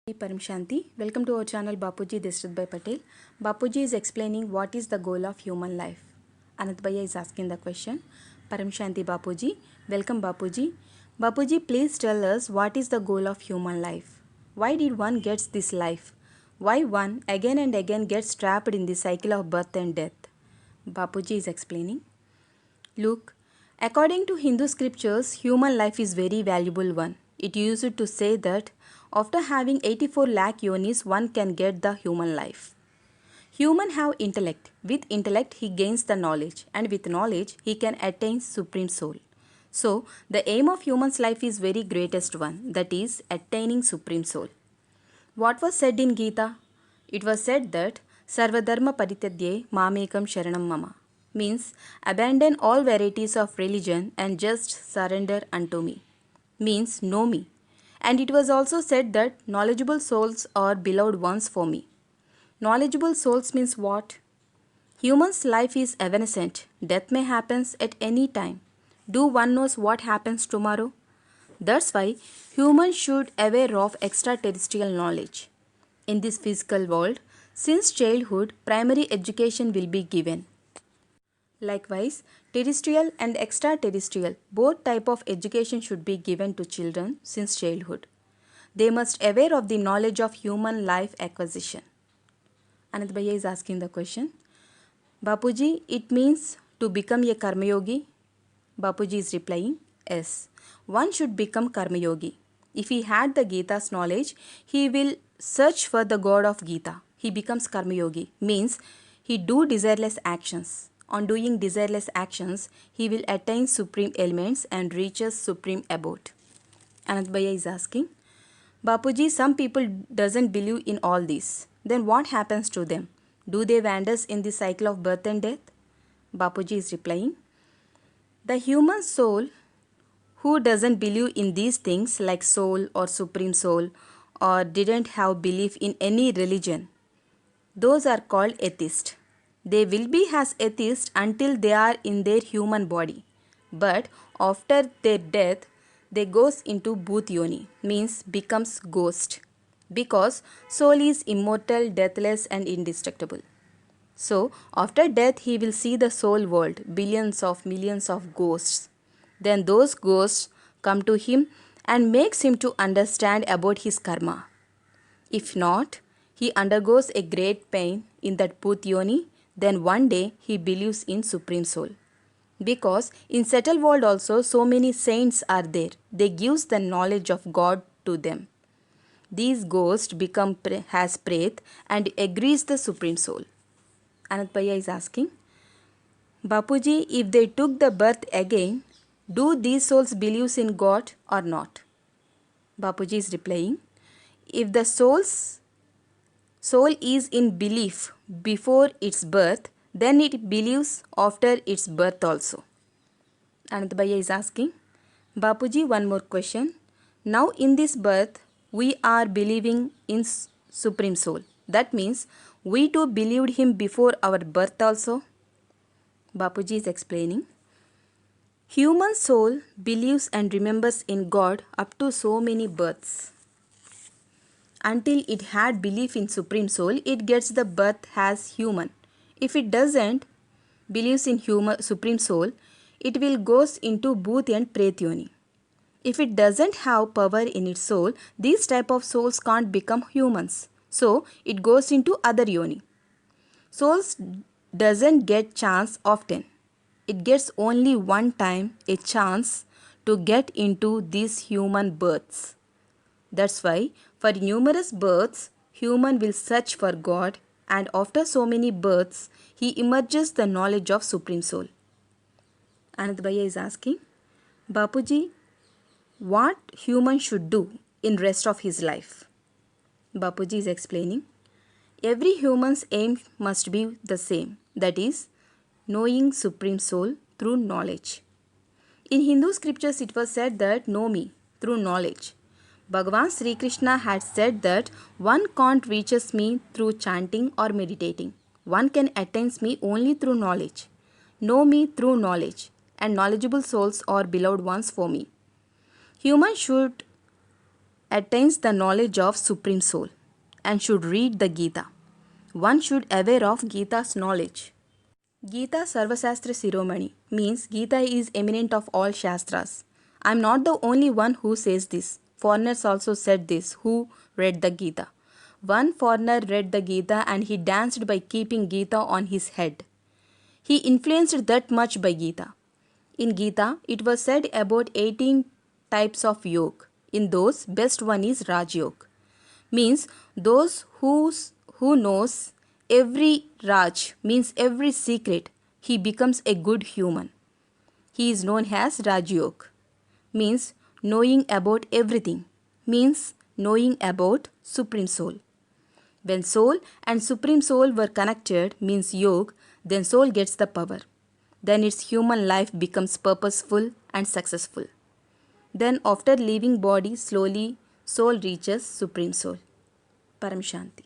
Hey Param Shanti, welcome to our channel Bapuji Deshrat by Patel. Bapuji is explaining what is the goal of human life. Anant Bhaiya is asking the question. Param Shanti Bapuji, welcome Bapuji. Bapuji, please tell us what is the goal of human life. Why did one gets this life? Why one again and again gets trapped in the cycle of birth and death? Bapuji is explaining. Look, according to Hindu scriptures, human life is very valuable one. It used to say that after having 84 lakh yonis, one can get the human life. Human have intellect. With intellect, he gains the knowledge, and with knowledge, he can attain supreme soul. So, the aim of human's life is very greatest one, that is attaining supreme soul. What was said in Gita? It was said that Sarvadharma Paritadye Mamekam Sharanam Mama means abandon all varieties of religion and just surrender unto me, means know me. And it was also said that knowledgeable souls are beloved ones for me. Knowledgeable souls means what? Human's life is evanescent. Death may happen at any time. Do one knows what happens tomorrow? That's why humans should aware of extraterrestrial knowledge. In this physical world, since childhood, primary education will be given. Likewise, terrestrial and extraterrestrial, both type of education should be given to children since childhood. They must aware of the knowledge of human life acquisition. Anand Bhaiya is asking the question. Bapuji, it means to become a karma yogi? Bapuji is replying, yes. One should become karma yogi. If he had the Gita's knowledge, he will search for the God of Gita. He becomes karma yogi, means he do desireless actions. On doing desireless actions, he will attain supreme elements and reaches supreme abode. Anand Bhaiya is asking, Bapuji, some people doesn't believe in all this. Then what happens to them? Do they wander in the cycle of birth and death? Bapuji is replying, the human soul who doesn't believe in these things like soul or supreme soul or didn't have belief in any religion, those are called atheists. They will be as atheists until they are in their human body. But after their death, they goes into Bhut Yoni, means becomes ghost. Because soul is immortal, deathless and indestructible. So, after death, he will see the soul world, billions of millions of ghosts. Then those ghosts come to him and makes him to understand about his karma. If not, he undergoes a great pain in that Bhut Yoni. Then one day he believes in Supreme Soul. Because in subtle world also so many saints are there. They gives the knowledge of God to them. These ghosts become as Pret and agrees the Supreme Soul. Anand Bhaiya is asking, Bapuji, if they took the birth again, do these souls believes in God or not? Bapuji is replying, if the soul is in belief before its birth, then it believes after its birth also. Anand Bhaiya is asking, Bapuji, one more question. Now in this birth, we are believing in Supreme Soul. That means we too believed him before our birth also. Bapuji is explaining, human soul believes and remembers in God up to so many births. Until it had belief in Supreme Soul, it gets the birth as human. If it doesn't believes in Supreme Soul, it will goes into Bhut and Pret Yoni. If it doesn't have power in its soul, these type of souls can't become humans. So it goes into other yoni. Souls doesn't get chance often. It gets only one time a chance to get into these human births. That's why for numerous births, human will search for God, and after so many births, he emerges the knowledge of Supreme Soul. Anand Bhaiya is asking, Bapuji, what human should do in rest of his life? Bapuji is explaining, every human's aim must be the same, that is, knowing Supreme Soul through knowledge. In Hindu scriptures it was said that know me through knowledge. Bhagavan Sri Krishna had said that one can't reaches me through chanting or meditating. One can attain me only through knowledge. Know me through knowledge, and knowledgeable souls are beloved ones for me. Humans should attains the knowledge of Supreme Soul and should read the Gita. One should aware of Gita's knowledge. Gita Sarvasastra Siromani means Gita is eminent of all Shastras. I am not the only one who says this. Foreigners also said this who read the Gita. One foreigner read the Gita and he danced by keeping Gita on his head. He influenced that much by Gita. In Gita, it was said about 18 types of yoga. In those, best one is Raj Yoga. Means those who knows every Raj, means every secret, he becomes a good human. He is known as Raj Yoga. Means knowing about everything. Means knowing about Supreme Soul. When soul and Supreme Soul were connected, means yoga, then soul gets the power. Then its human life becomes purposeful and successful. Then after leaving body, slowly soul reaches Supreme Soul. Param Shanti.